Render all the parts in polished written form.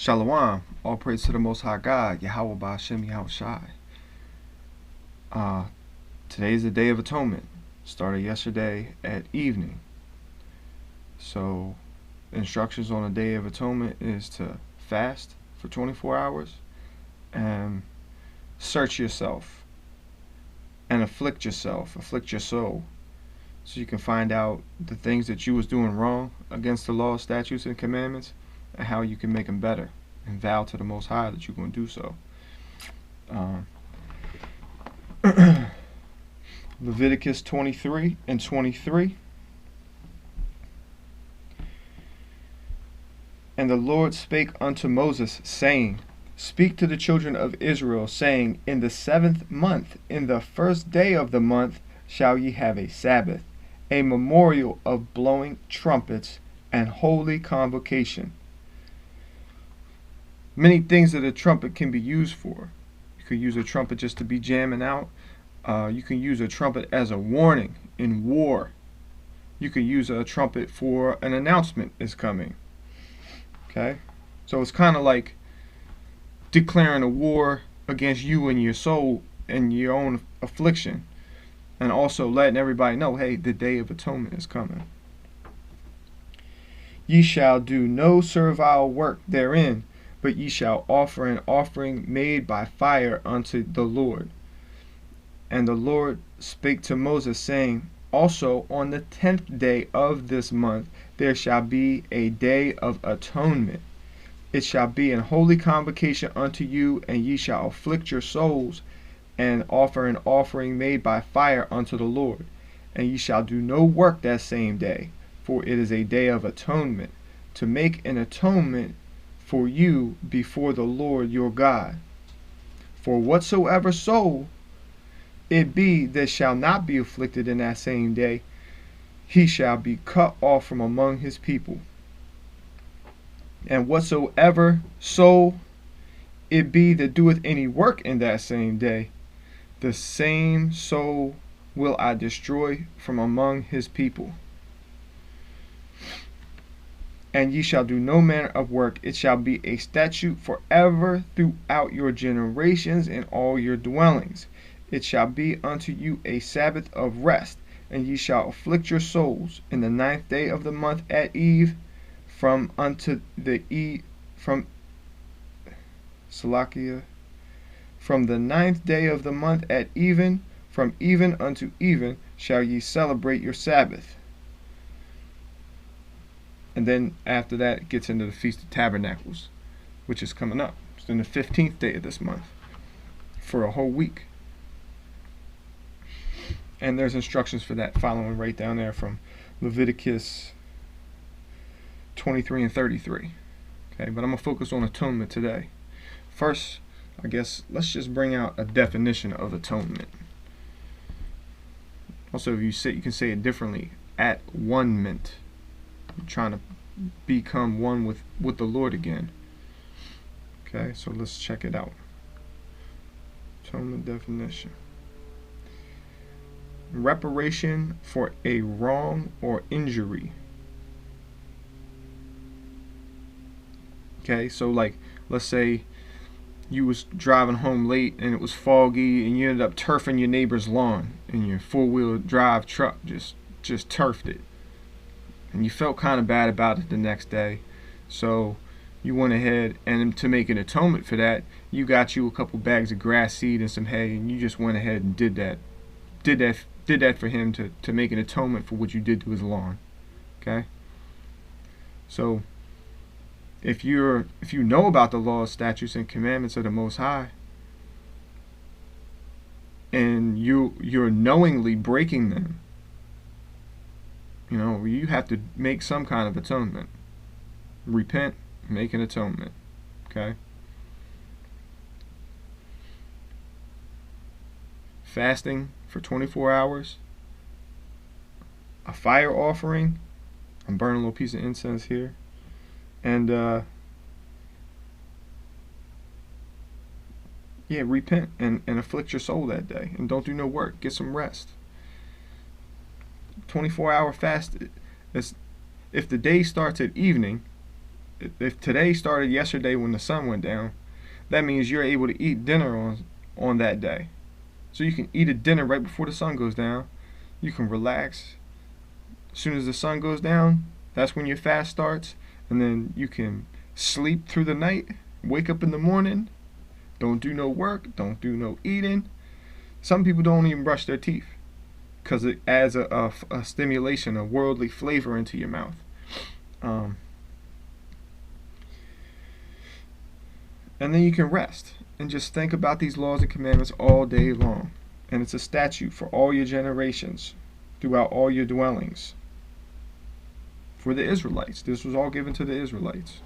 Shalom. All praise to the Most High God, Yahweh Ba'Shem Yahushai. Today is the Day of Atonement. Started yesterday at evening. So, instructions on the Day of Atonement is to fast for 24 hours and search yourself and afflict your soul, so you can find out the things that you was doing wrong against the law, statutes, and commandments, and how you can make them better, and vow to the Most High that you're going to do so. Leviticus 23 and 23. And the Lord spake unto Moses, saying, Speak to the children of Israel, saying, In the 7th month, in the 1st day of the month, shall ye have a Sabbath, a memorial of blowing trumpets, and holy convocation. Many things that a trumpet can be used for. You could use a trumpet just to be jamming out. You can use a trumpet as a warning in war. You could use a trumpet for an announcement is coming. Okay? So it's kind of like declaring a war against you and your soul and your own affliction. And also letting everybody know, hey, the Day of Atonement is coming. Ye shall do no servile work therein, but ye shall offer an offering made by fire unto the Lord. And the Lord spake to Moses, saying, Also on the 10th day of this month there shall be a day of atonement. It shall be an holy convocation unto you, and ye shall afflict your souls, and offer an offering made by fire unto the Lord. And ye shall do no work that same day, for it is a day of atonement, to make an atonement for you before the Lord your God. For whatsoever soul it be that shall not be afflicted in that same day, he shall be cut off from among his people. And whatsoever soul it be that doeth any work in that same day, the same soul will I destroy from among his people. And ye shall do no manner of work. It shall be a statute forever throughout your generations in all your dwellings. It shall be unto you a Sabbath of rest, and ye shall afflict your souls in the 9th day of the month at eve, from the 9th day of the month at even, from even unto even shall ye celebrate your Sabbath. And then after that it gets into the Feast of Tabernacles, which is coming up. It's in the 15th day of this month for a whole week. And there's instructions for that following right down there from Leviticus 23 and 33. Okay, but I'm going to focus on atonement today. First, I guess, let's just bring out a definition of atonement. Also, if you can say it differently, at one-ment. You're trying to become one with the Lord again. Okay, so let's check it out. Atonement definition. Reparation for a wrong or injury. Okay, so like, let's say you was driving home late and it was foggy and you ended up turfing your neighbor's lawn and your four-wheel drive truck just turfed it. And you felt kind of bad about it the next day. So you went ahead, and to make an atonement for that, you got you a couple bags of grass seed and some hay, and you just went ahead and did that for him to make an atonement for what you did to his lawn. Okay? So if you know about the laws, statutes, and commandments of the Most High, and you're knowingly breaking them, you have to make some kind of atonement. Repent, make an atonement. Okay? Fasting for 24 hours. A fire offering. I'm burning a little piece of incense here. And repent and afflict your soul that day. And don't do no work. Get some rest. 24-hour fast. If the day starts at evening, if today started yesterday when the sun went down, that means you're able to eat dinner on that day. So you can eat a dinner right before the sun goes down. You can relax. As soon as the sun goes down, that's when your fast starts, and then you can sleep through the night, wake up in the morning, don't do no work, don't do no eating. Some people don't even brush their teeth because it adds a stimulation, a worldly flavor into your mouth. And then you can rest and just think about these laws and commandments all day long. And it's a statute for all your generations, throughout all your dwellings. For the Israelites. This was all given to the Israelites.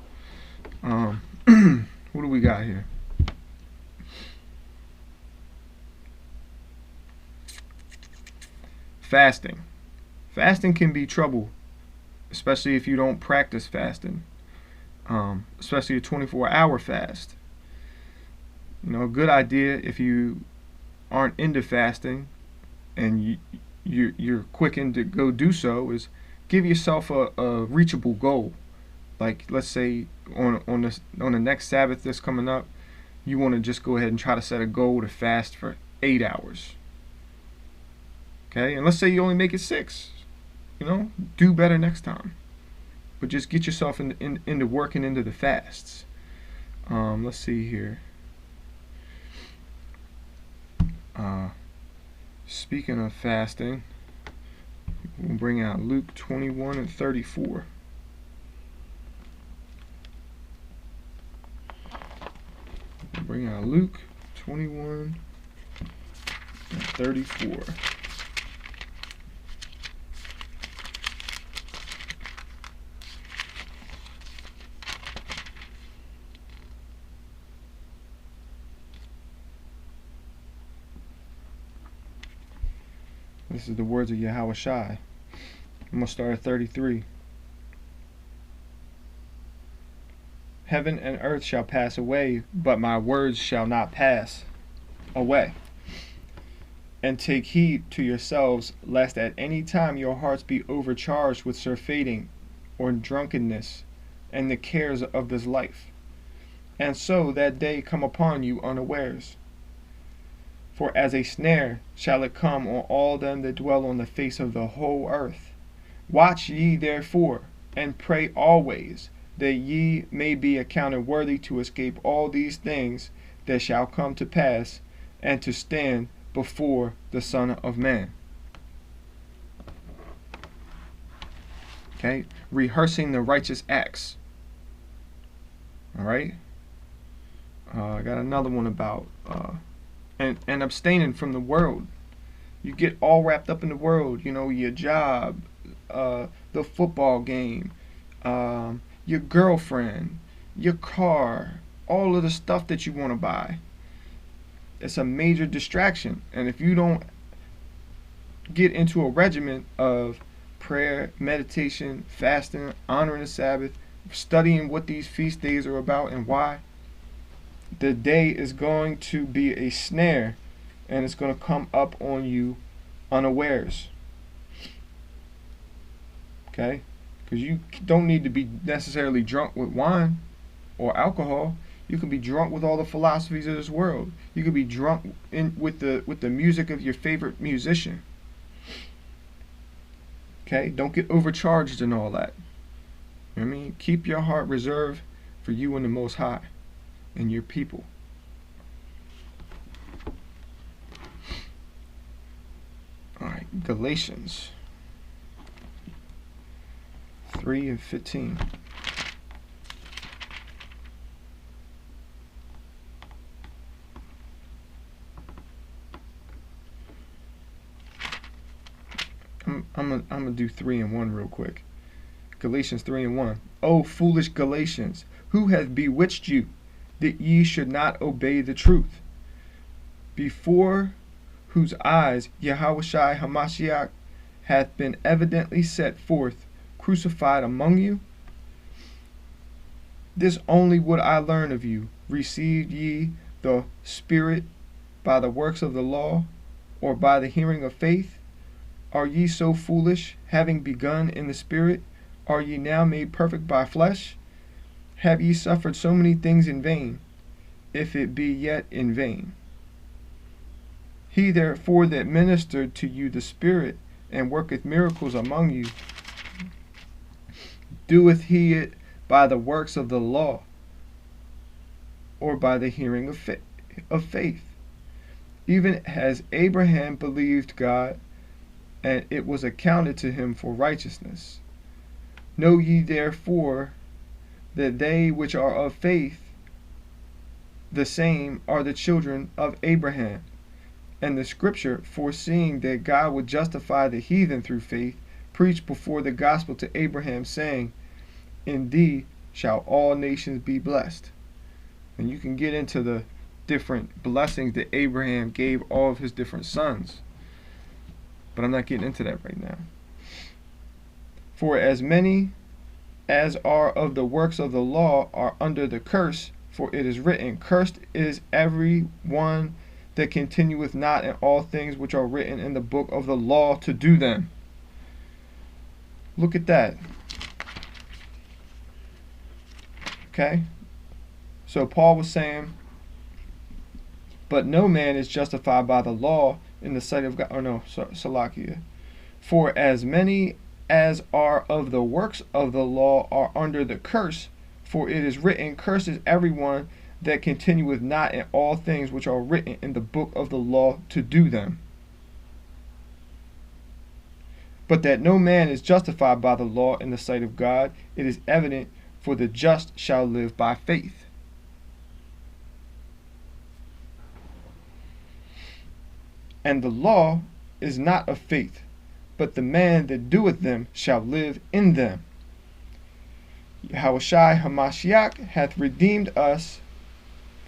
What do we got here? Fasting. Fasting can be trouble, especially if you don't practice fasting. Especially a 24-hour fast. You know, a good idea if you aren't into fasting and you're quickened to go do so is give yourself a reachable goal. Like, let's say on the next Sabbath that's coming up, you want to just go ahead and try to set a goal to fast for 8 hours. Okay, and let's say you only make it 6. You know, do better next time. But just get yourself into working into the fasts. Let's see here. Speaking of fasting, we'll bring out Luke 21 and 34. We'll bring out Luke 21 and 34. This is the words of Yahweh Shai. I'm going to start at 33. Heaven and earth shall pass away, but my words shall not pass away. And take heed to yourselves, lest at any time your hearts be overcharged with surfeiting or drunkenness and the cares of this life, and so that day come upon you unawares. For as a snare shall it come on all them that dwell on the face of the whole earth. Watch ye therefore, and pray always, that ye may be accounted worthy to escape all these things that shall come to pass, and to stand before the Son of Man. Okay, rehearsing the righteous acts. Alright? I got another one about and abstaining from the world. You get all wrapped up in the world, you know, your job, the football game, your girlfriend, your car, all of the stuff that you want to buy. It's a major distraction. And if you don't get into a regimen of prayer, meditation, fasting, honoring the Sabbath, studying what these feast days are about and why, the day is going to be a snare, and it's going to come up on you unawares. Okay? Because you don't need to be necessarily drunk with wine or alcohol. You can be drunk with all the philosophies of this world. You can be drunk with the music of your favorite musician. Okay? Don't get overcharged and all that. You know what I mean? Keep your heart reserved for you and the Most High and your people. Alright, Galatians 3 and 15. I'm gonna do 3 and 1 real quick. Galatians 3 and 1. O foolish Galatians, who hath bewitched you, that ye should not obey the truth, before whose eyes Yahushua Hamashiach hath been evidently set forth, crucified among you? This only would I learn of you. Received ye the Spirit by the works of the law, or by the hearing of faith? Are ye so foolish, having begun in the Spirit, are ye now made perfect by flesh? have ye suffered so many things in vain, if it be yet in vain? He therefore that ministered to you the Spirit, and worketh miracles among you, doeth he it by the works of the law, or by the hearing of faith? Even as Abraham believed God, and it was accounted to him for righteousness. Know ye therefore that they which are of faith, the same are the children of Abraham. And the scripture, foreseeing that God would justify the heathen through faith, preached before the gospel to Abraham, saying, in thee shall all nations be blessed. And you can get into the different blessings that Abraham gave all of his different sons, but I'm not getting into that right now. For as many as are of the works of the law are under the curse, for it is written, cursed is every one that continueth not in all things which are written in the book of the law to do them. Look at that. Okay? So Paul was saying, but no man is justified by the law in the sight of God. Or no, Salakia. For as many as are of the works of the law are under the curse, for it is written, cursed is everyone that continueth not in all things which are written in the book of the law to do them. But that no man is justified by the law in the sight of God, it is evident, for the just shall live by faith. And the law is not of faith, but the man that doeth them shall live in them. Yahushua Hamashiach hath redeemed us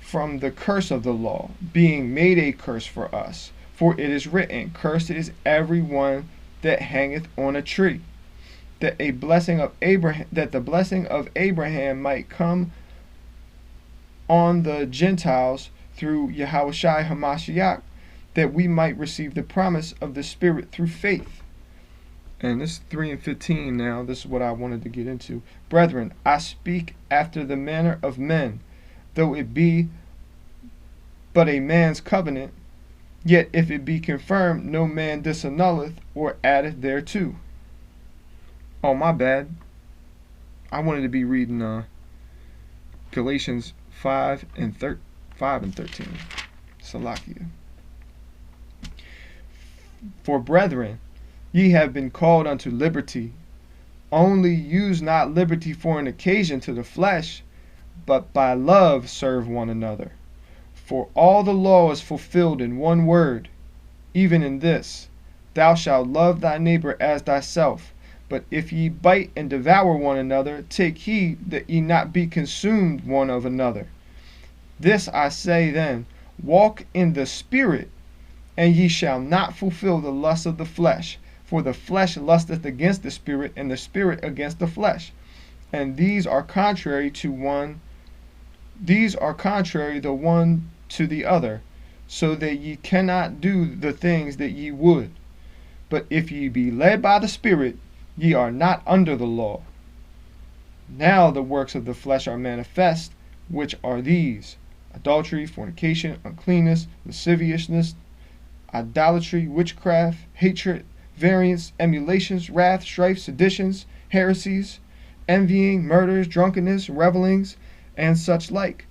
from the curse of the law, being made a curse for us. For it is written, cursed is every one that hangeth on a tree, that the blessing of Abraham might come on the Gentiles through Yahushua Hamashiach, that we might receive the promise of the Spirit through faith. And this is 3 and 15 now. This is what I wanted to get into. Brethren, I speak after the manner of men, though it be but a man's covenant, yet if it be confirmed, no man disannulleth or addeth thereto. Oh, my bad. I wanted to be reading Galatians 5 and 13. Salakia. For brethren, ye have been called unto liberty. Only use not liberty for an occasion to the flesh, but by love serve one another. For all the law is fulfilled in one word, even in this, thou shalt love thy neighbor as thyself. But if ye bite and devour one another, take heed that ye not be consumed one of another. This I say then, walk in the Spirit, and ye shall not fulfill the lust of the flesh. For the flesh lusteth against the Spirit, and the Spirit against the flesh. And these are contrary the one to the other, so that ye cannot do the things that ye would. But if ye be led by the Spirit, ye are not under the law. Now the works of the flesh are manifest, which are these: adultery, fornication, uncleanness, lasciviousness, idolatry, witchcraft, hatred, variance, emulations, wrath, strife, seditions, heresies, envying, murders, drunkenness, revellings, and such like,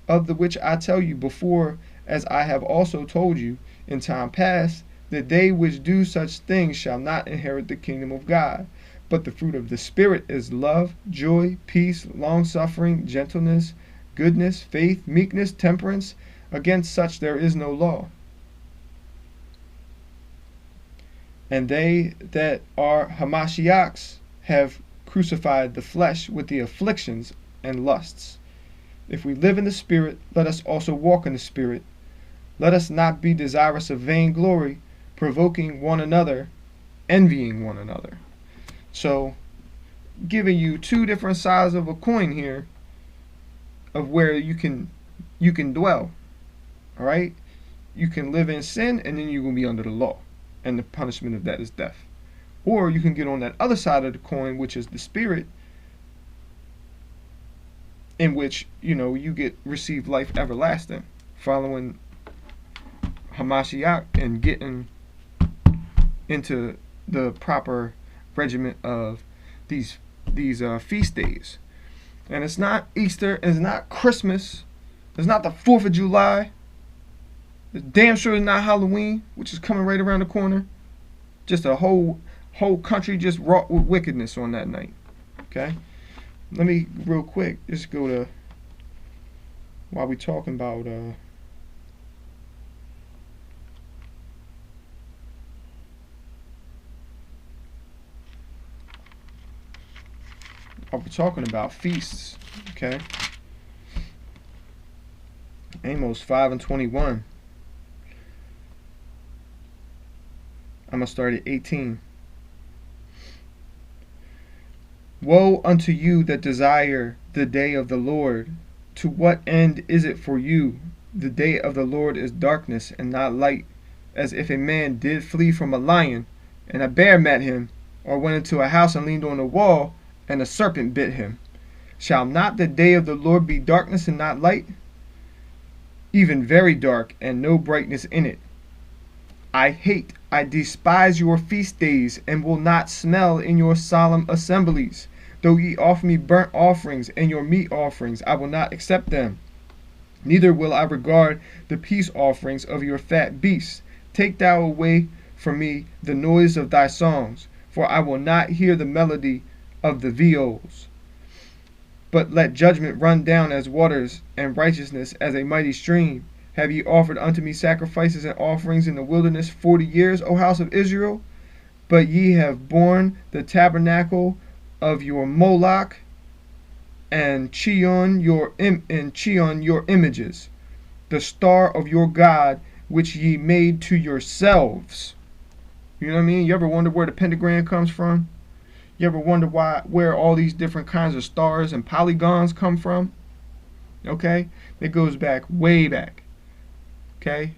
of the which I tell you before, as I have also told you in time past, that they which do such things shall not inherit the kingdom of God. But the fruit of the Spirit is love, joy, peace, long-suffering, gentleness, goodness, faith, meekness, temperance. Against such there is no law. And they that are Hamashiachs have crucified the flesh with the afflictions and lusts. If we live in the Spirit, let us also walk in the Spirit. Let us not be desirous of vainglory, provoking one another, envying one another. So, giving you two different sides of a coin here of where you can dwell. All right? You can live in sin, and then you're going to be under the law, and the punishment of that is death. Or you can get on that other side of the coin, which is the Spirit, in which, you receive life everlasting, following Hamashiach and getting into the proper regiment of these feast days. And it's not Easter, it's not Christmas, it's not the 4th of July. It's damn sure it's not Halloween, which is coming right around the corner. Just a whole country just wrought with wickedness on that night. Okay? Let me real quick just go to, while we talking about while we're talking about feasts, okay? Amos 5:21. I'm gonna start at 18. Woe unto you that desire the day of the Lord! To what end is it for you? The day of the Lord is darkness and not light, as if a man did flee from a lion, and a bear met him, or went into a house and leaned on the wall, and a serpent bit him. Shall not the day of the Lord be darkness and not light? Even very dark, and no brightness in it. I despise your feast days, and will not smell in your solemn assemblies. Though ye offer me burnt offerings and your meat offerings, I will not accept them. Neither will I regard the peace offerings of your fat beasts. Take thou away from me the noise of thy songs, for I will not hear the melody of the viols. But let judgment run down as waters, and righteousness as a mighty stream. Have ye offered unto me sacrifices and offerings in the wilderness 40 years, O house of Israel? But ye have borne the tabernacle of your Moloch, and Chion your images, the star of your God, which ye made to yourselves. You know what I mean? You ever wonder where the pentagram comes from? You ever wonder where all these different kinds of stars and polygons come from? Okay? It goes back, way back. Okay?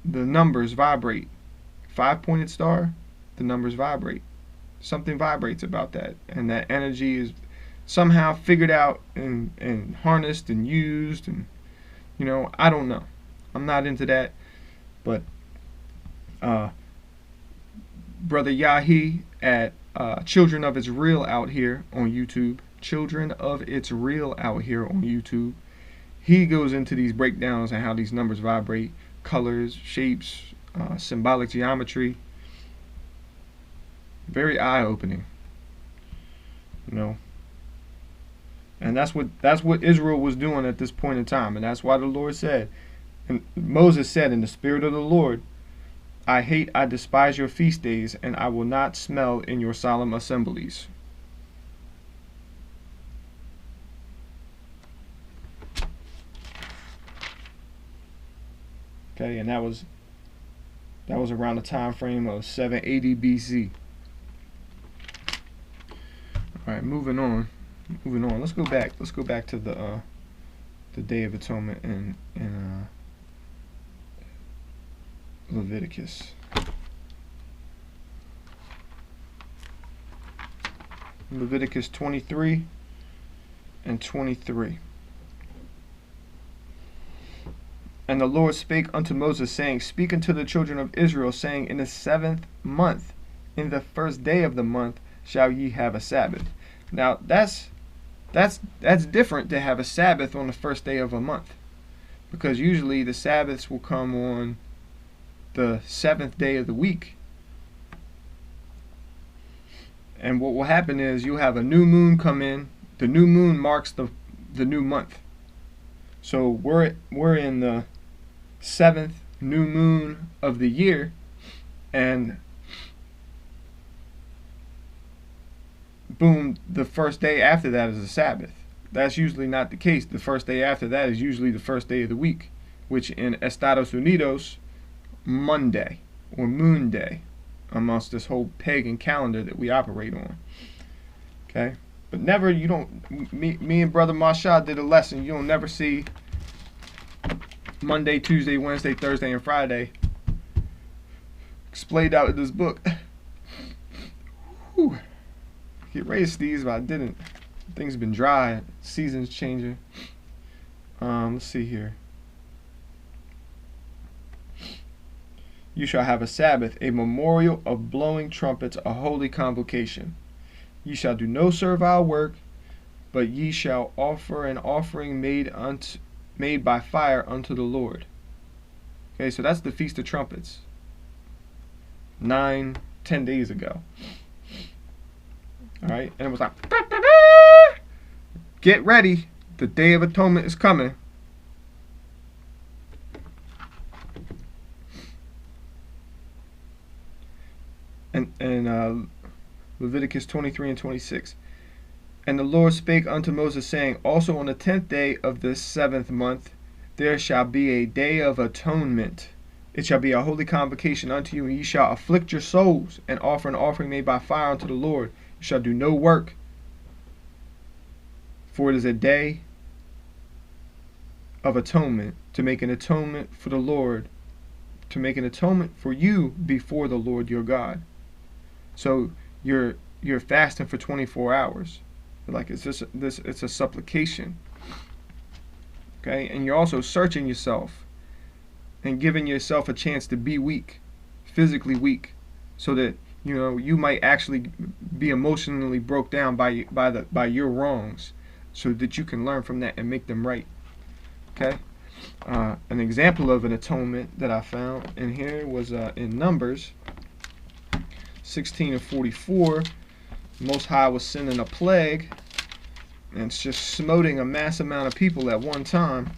The numbers vibrate. 5-pointed star, the numbers vibrate. Something vibrates about that. And that energy is somehow figured out and harnessed and used. And, I don't know. I'm not into that. But Brother Yahi at Children of It's Real out here on YouTube. Children of It's Real out here on YouTube. He goes into these breakdowns and how these numbers vibrate, colors, shapes, symbolic geometry. Very eye-opening. And that's what Israel was doing at this point in time. And that's why the Lord said, and Moses said, in the spirit of the Lord, I despise your feast days, and I will not smell in your solemn assemblies. Okay, and that was around the time frame of 780 BC. All right, moving on. Let's go back to the Day of Atonement in Leviticus. Leviticus 23 and 23. And the Lord spake unto Moses, saying, Speak unto the children of Israel, saying, In the 7th month, in the first day of the month, shall ye have a Sabbath. Now that's different to have a Sabbath on the first day of a month, because usually the Sabbaths will come on the 7th day of the week. And what will happen is you'll have a new moon come in. The new moon marks the new month. So we're in the 7th new moon of the year, and boom, the first day after that is a Sabbath. That's usually not the case. The first day after that is usually the first day of the week, which in Estados Unidos, Monday or Moon Day, amongst this whole pagan calendar that we operate on. Okay? But never, you don't, me and Brother Marshad did a lesson. You don't never see Monday, Tuesday, Wednesday, Thursday, and Friday explained out in this book. Whew. Get ready to sneeze, but I didn't. Things have been dry. Seasons changing. Let's see here. You shall have a Sabbath, a memorial of blowing trumpets, a holy convocation. Ye shall do no servile work, but ye shall offer an offering made by fire unto the Lord. Okay, so that's the Feast of Trumpets. 10 days ago. Alright, and it was like, get ready, the Day of Atonement is coming. And Leviticus 23 and 26. And the Lord spake unto Moses, saying, also on the 10th day of this 7th month, there shall be a day of atonement. It shall be a holy convocation unto you, and ye shall afflict your souls, and offer an offering made by fire unto the Lord. You shall do no work, for it is a day of atonement, to make an atonement for the Lord, to make an atonement for you before the Lord your God. So you're fasting for 24 hours. Like it's a supplication. Okay, and you're also searching yourself and giving yourself a chance to be weak, physically weak, so that you might actually be emotionally broke down by your wrongs, so that you can learn from that and make them right. Okay, an example of an atonement that I found in here was in Numbers 16 and 44. Most High was sending a plague, and it's just smoting a mass amount of people at one time.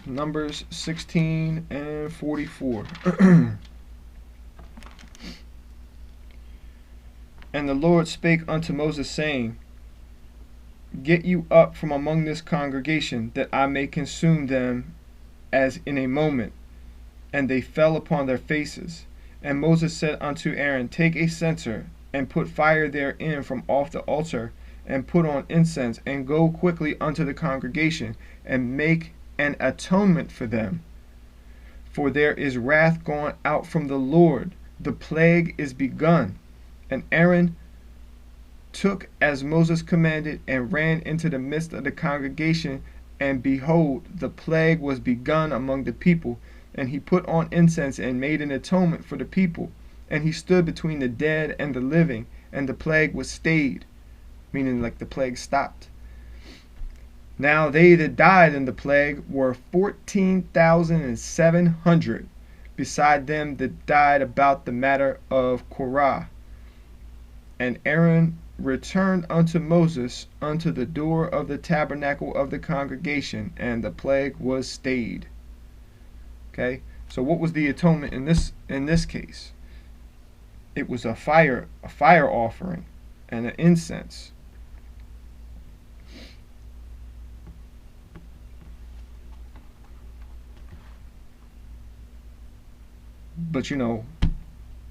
Numbers 16 and 44. And the Lord spake unto Moses, saying, get you up from among this congregation, that I may consume them as in a moment. And they fell upon their faces. And Moses said unto Aaron, take a censer, and put fire therein from off the altar, and put on incense, and go quickly unto the congregation, and make an atonement for them. For there is wrath gone out from the Lord, the plague is begun. And Aaron took as Moses commanded, and ran into the midst of the congregation, and behold, the plague was begun among the people. And he put on incense, and made an atonement for the people. And he stood between the dead and the living, and the plague was stayed, meaning like the plague stopped. Now they that died in the plague were 14,700, beside them that died about the matter of Korah. And Aaron returned unto Moses unto the door of the tabernacle of the congregation, and the plague was stayed. Okay, so what was the atonement in this case? It was a fire offering and an incense. But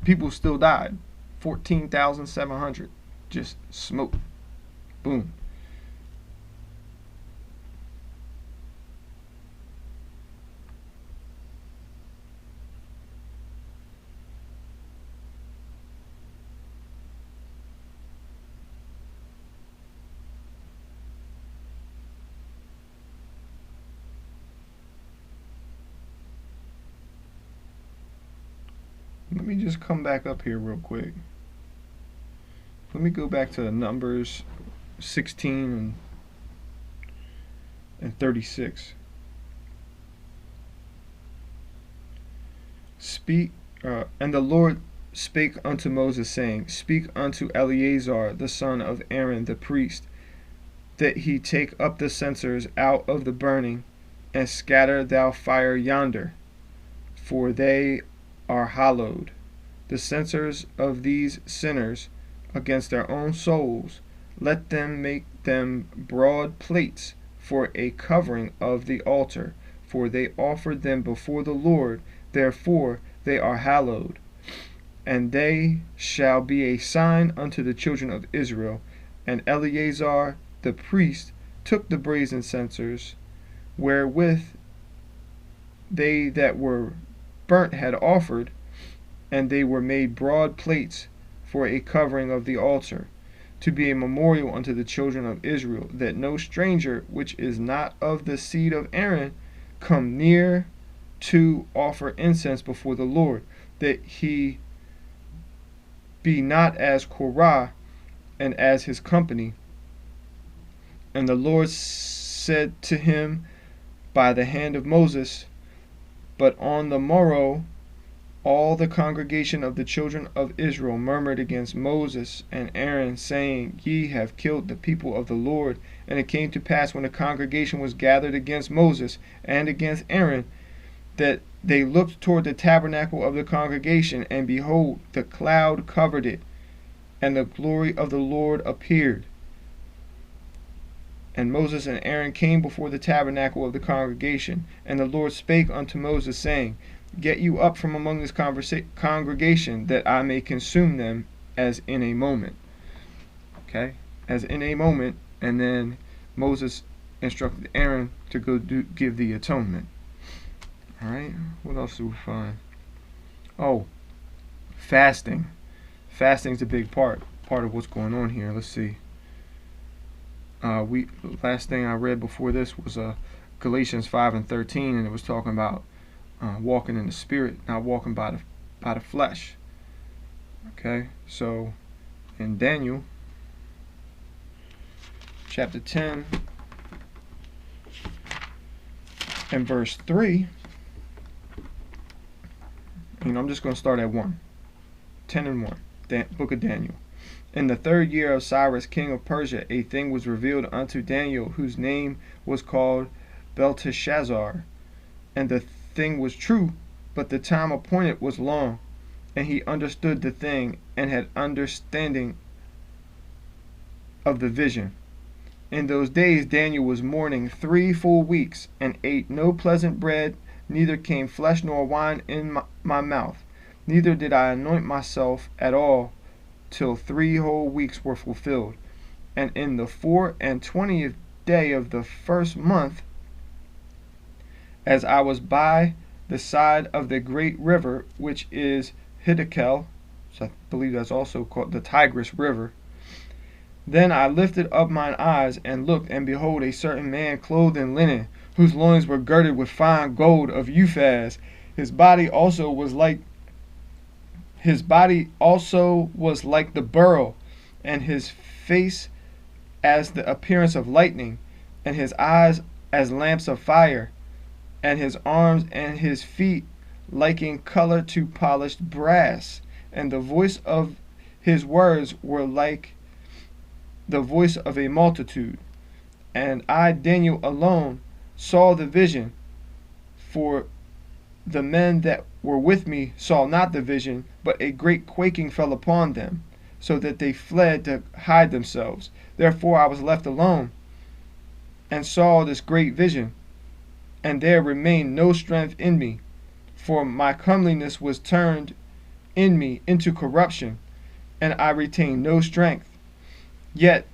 people still died. 14,700 just smoke. Boom. Let me just come back up here real quick. Let me go back to Numbers 16 and 36. And the Lord spake unto Moses, saying, speak unto Eleazar the son of Aaron the priest, that he take up the censers out of the burning, and scatter thou fire yonder, for they are hallowed. The censers of these sinners against their own souls, let them make them broad plates for a covering of the altar, for they offered them before the Lord, therefore they are hallowed. And they shall be a sign unto the children of Israel. And Eleazar the priest took the brazen censers, wherewith they that were burnt had offered, and they were made broad plates for a covering of the altar, to be a memorial unto the children of Israel, that no stranger which is not of the seed of Aaron come near to offer incense before the Lord, that he be not as Korah and as his company. And the Lord said to him by the hand of Moses. But on the morrow all the congregation of the children of Israel murmured against Moses and Aaron, saying, Ye have killed the people of the Lord. And it came to pass, when the congregation was gathered against Moses and against Aaron, that they looked toward the tabernacle of the congregation, and behold, the cloud covered it, and the glory of the Lord appeared. And Moses and Aaron came before the tabernacle of the congregation, and the Lord spake unto Moses, saying, Get you up from among this congregation, that I may consume them as in a moment. Okay, as in a moment. And then Moses instructed Aaron to go give the atonement. All right, what else do we find? Oh, fasting. Fasting's a big part of what's going on here. Let's see. Last thing I read before this was Galatians 5:13, and it was talking about walking in the Spirit, not walking by the flesh. Okay, so in Daniel chapter 10 and verse 3, I'm just going to start at 1. 10 and 1, book of Daniel. In the 3rd year of Cyrus, king of Persia, a thing was revealed unto Daniel, whose name was called Belteshazzar. And the thing was true, but the time appointed was long. And he understood the thing, and had understanding of the vision. In those days Daniel was mourning 3 full weeks, and ate no pleasant bread, neither came flesh nor wine in my mouth. Neither did I anoint myself at all, till 3 whole weeks were fulfilled. And in the 24th day of the 1st month, as I was by the side of the great river, which is Hiddekel, so I believe that's also called the Tigris River, then I lifted up mine eyes, and looked, and behold, a certain man clothed in linen, whose loins were girded with fine gold of Uphaz. His body also was like the beryl, and his face as the appearance of lightning, and his eyes as lamps of fire, and his arms and his feet like in color to polished brass. And the voice of his words were like the voice of a multitude. And I, Daniel, alone saw the vision, for the men that were with me saw not the vision, but a great quaking fell upon them, so that they fled to hide themselves. Therefore I was left alone, and saw this great vision, and there remained no strength in me, for my comeliness was turned in me into corruption, and I retained no strength. Yet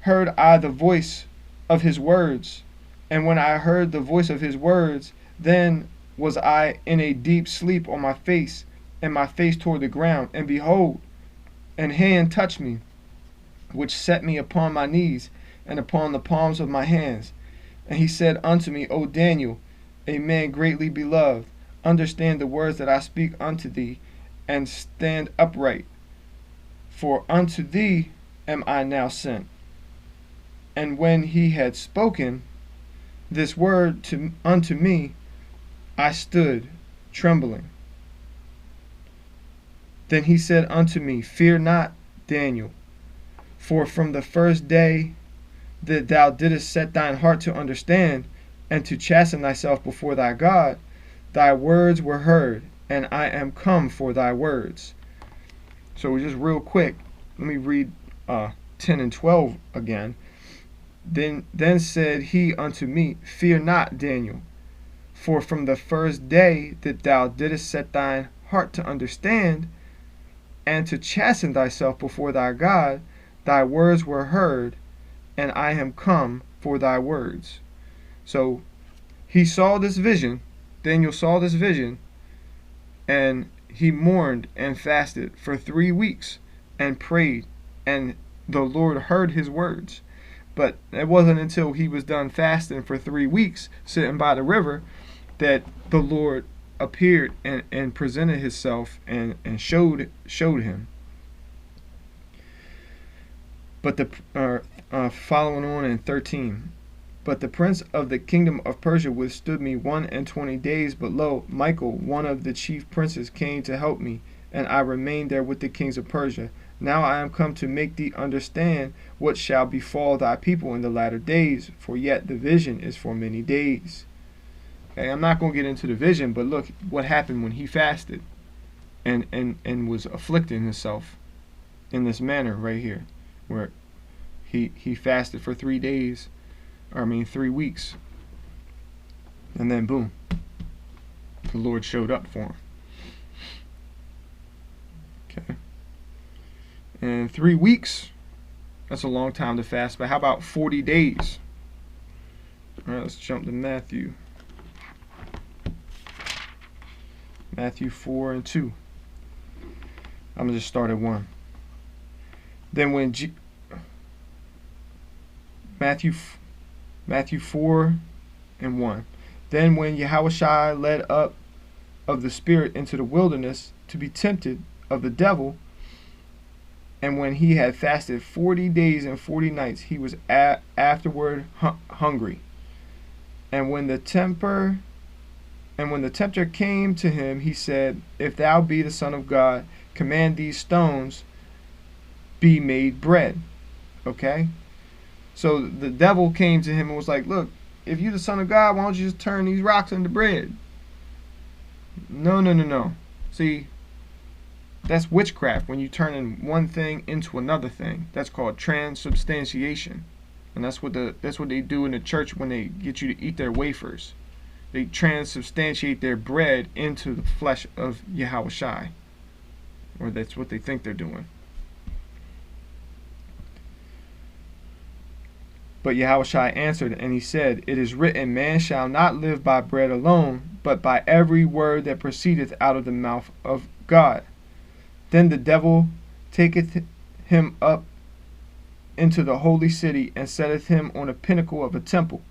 heard I the voice of his words, and when I heard the voice of his words, then was I in a deep sleep on my face, and my face toward the ground. And behold, an hand touched me, which set me upon my knees, and upon the palms of my hands. And he said unto me, O Daniel, a man greatly beloved, understand the words that I speak unto thee, and stand upright, for unto thee am I now sent. And when he had spoken this word unto me, I stood trembling. Then he said unto me, Fear not, Daniel, for from the first day that thou didst set thine heart to understand, and to chasten thyself before thy God, thy words were heard, and I am come for thy words. So just real quick, let me read 10 and 12 again. Then said he unto me, Fear not, Daniel, for from the first day that thou didst set thine heart to understand, and to chasten thyself before thy God, thy words were heard, and I am come for thy words. So he saw this vision, Daniel saw this vision, and he mourned and fasted for 3 weeks and prayed, and the Lord heard his words. But it wasn't until he was done fasting for 3 weeks, sitting by the river, that the Lord appeared and presented himself and showed him. But following on in 13. But the prince of the kingdom of Persia withstood me 21 days. But lo, Michael, one of the chief princes, came to help me, and I remained there with the kings of Persia. Now I am come to make thee understand what shall befall thy people in the latter days, for yet the vision is for many days. Okay, I'm not going to get into the vision, but look what happened when he fasted and was afflicting himself in this manner right here, where he fasted for 3 days, 3 weeks, and then boom, the Lord showed up for him. Okay. And 3 weeks, that's a long time to fast, but how about 40 days? All right, let's jump to Matthew. Matthew 4 and 2. I'm going to just start at 1. Then when Matthew 4 and 1. Then when Yahushua led up of the Spirit into the wilderness to be tempted of the devil, and when he had fasted 40 days and 40 nights, he was afterward hungry. And when the tempter came to him, he said, If thou be the Son of God, command these stones be made bread. Okay? So the devil came to him and was like, look, if you're the Son of God, why don't you just turn these rocks into bread? No. See, that's witchcraft, when you turn in one thing into another thing. That's called transubstantiation. And that's what they do in the church when they get you to eat their wafers. They transubstantiate their bread into the flesh of Yahushua. Or that's what they think they're doing. But Yahushua answered, and he said, It is written, Man shall not live by bread alone, but by every word that proceedeth out of the mouth of God. Then the devil taketh him up into the holy city, and setteth him on a pinnacle of a temple,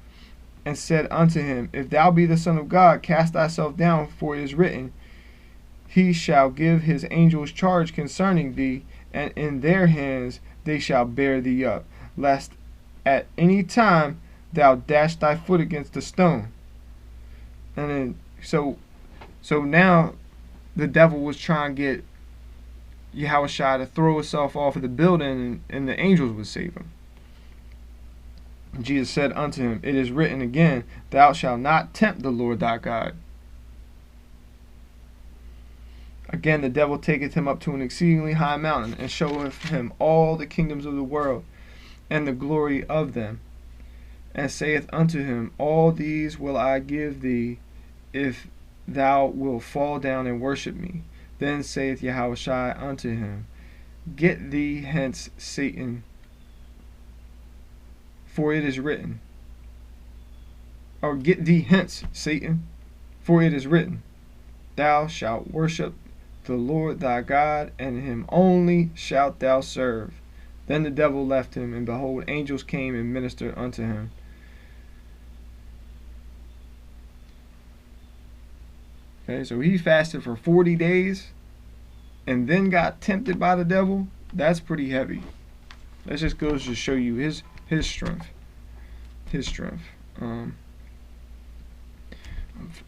and said unto him, If thou be the Son of God, cast thyself down, for it is written, He shall give his angels charge concerning thee, and in their hands they shall bear thee up, lest at any time thou dash thy foot against a stone. And then so now the devil was trying to get Yahushua to throw himself off of the building, and the angels would save him. And Jesus said unto him, It is written again, Thou shalt not tempt the Lord thy God. Again the devil taketh him up to an exceedingly high mountain, and showeth him all the kingdoms of the world, and the glory of them, and saith unto him, All these will I give thee, if thou wilt fall down and worship me. Then saith Yahushua unto him, Get thee hence, Satan, for it is written. Or get thee hence, Satan, for it is written, Thou shalt worship the Lord thy God, and him only shalt thou serve. Then the devil left him, and behold, angels came and ministered unto him. Okay, so he fasted for 40 days and then got tempted by the devil. That's pretty heavy. That just goes to show you his strength. His strength. I'm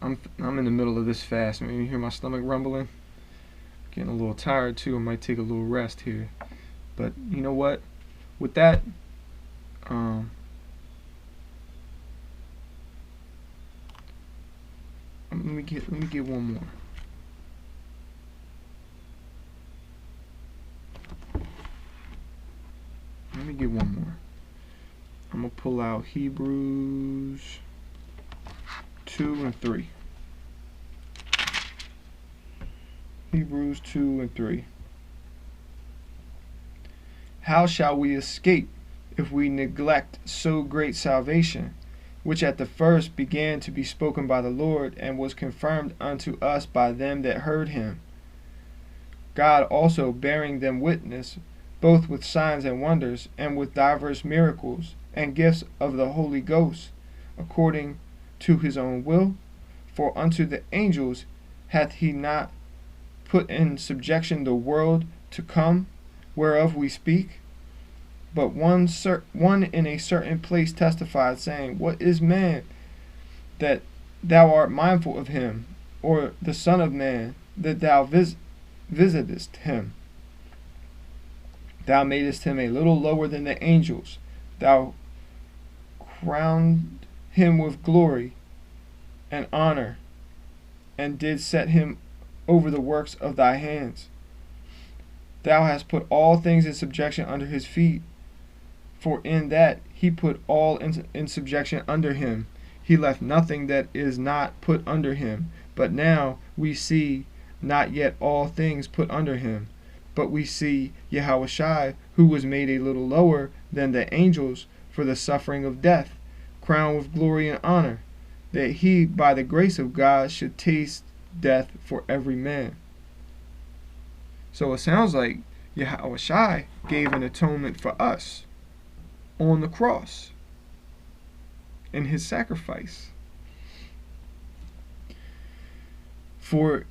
in the middle of this fast. Maybe you hear my stomach rumbling. Getting a little tired too. I might take a little rest here. But you know what? With that, let me get one more. Let me get one more. I'm gonna pull out Hebrews 2 and 3. Hebrews 2 and 3. How shall we escape if we neglect so great salvation, which at the first began to be spoken by the Lord, and was confirmed unto us by them that heard him? God also bearing them witness, both with signs and wonders, and with divers miracles, and gifts of the Holy Ghost, according to his own will. For unto the angels hath he not put in subjection the world to come, whereof we speak. But one in a certain place testified, saying, What is man, that thou art mindful of him, or the Son of Man, that thou visitest him? Thou madest him a little lower than the angels. Thou crowned him with glory and honor, and did set him over the works of thy hands. Thou hast put all things in subjection under his feet. For in that he put all in subjection under him, he left nothing that is not put under him. But now we see not yet all things put under him, but we see Yahushua, who was made a little lower than the angels for the suffering of death, crowned with glory and honor, that he by the grace of God should taste death for every man. So it sounds like Yahushua gave an atonement for us on the cross in his sacrifice. For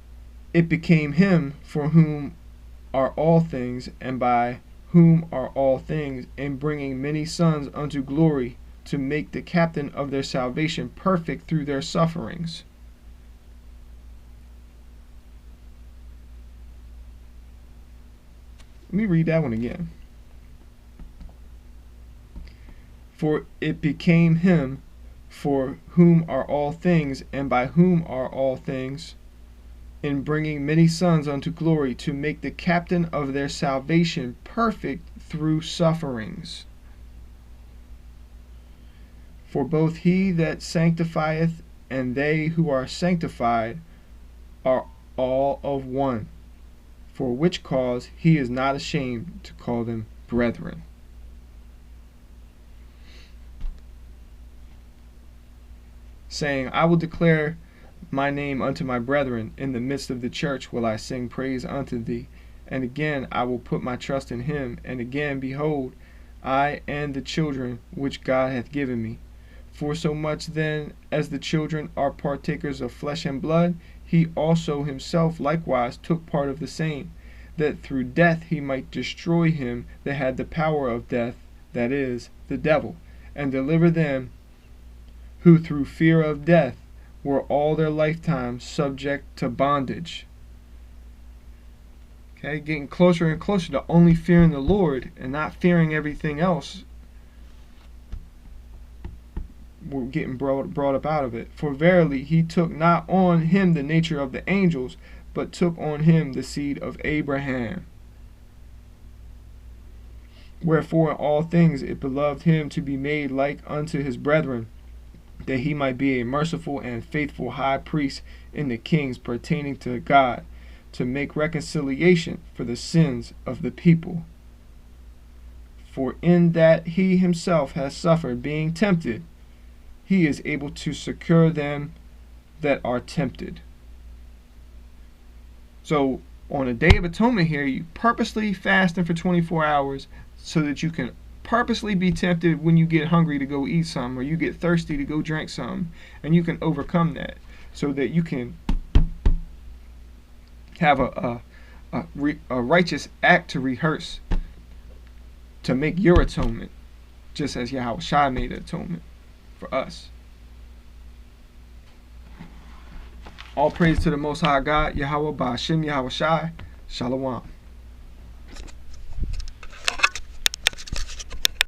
it became him for whom are all things, and by whom are all things, in bringing many sons unto glory, to make the captain of their salvation perfect through their sufferings. Let me read that one again. For it became him for whom are all things, and by whom are all things, in bringing many sons unto glory, to make the captain of their salvation perfect through sufferings. For both he that sanctifieth and they who are sanctified are all of one, for which cause he is not ashamed to call them brethren. Saying, I will declare my name unto my brethren, in the midst of the church will I sing praise unto thee. And again I will put my trust in him. And again, behold, I and the children which God hath given me. For so much then as the children are partakers of flesh and blood, he also himself likewise took part of the same, that through death he might destroy him that had the power of death, that is, the devil, and deliver them who through fear of death were all their lifetime subject to bondage. Okay, getting closer and closer to only fearing the Lord and not fearing everything else. We're getting brought up out of it. For verily he took not on him the nature of the angels, but took on him the seed of Abraham. Wherefore in all things it beloved him to be made like unto his brethren, that he might be a merciful and faithful high priest in the kings pertaining to God, to make reconciliation for the sins of the people. For in that he himself has suffered, being tempted, he is able to succor them that are tempted. So on a Day of Atonement here, you purposely fasting for 24 hours so that you can purposely be tempted when you get hungry to go eat some, or you get thirsty to go drink some, and you can overcome that so that you can have a righteous act to rehearse to make your atonement, just as Yahushua made atonement for us. All praise to the Most High God, Yahweh Ba'ashem Yahushua. Shalom.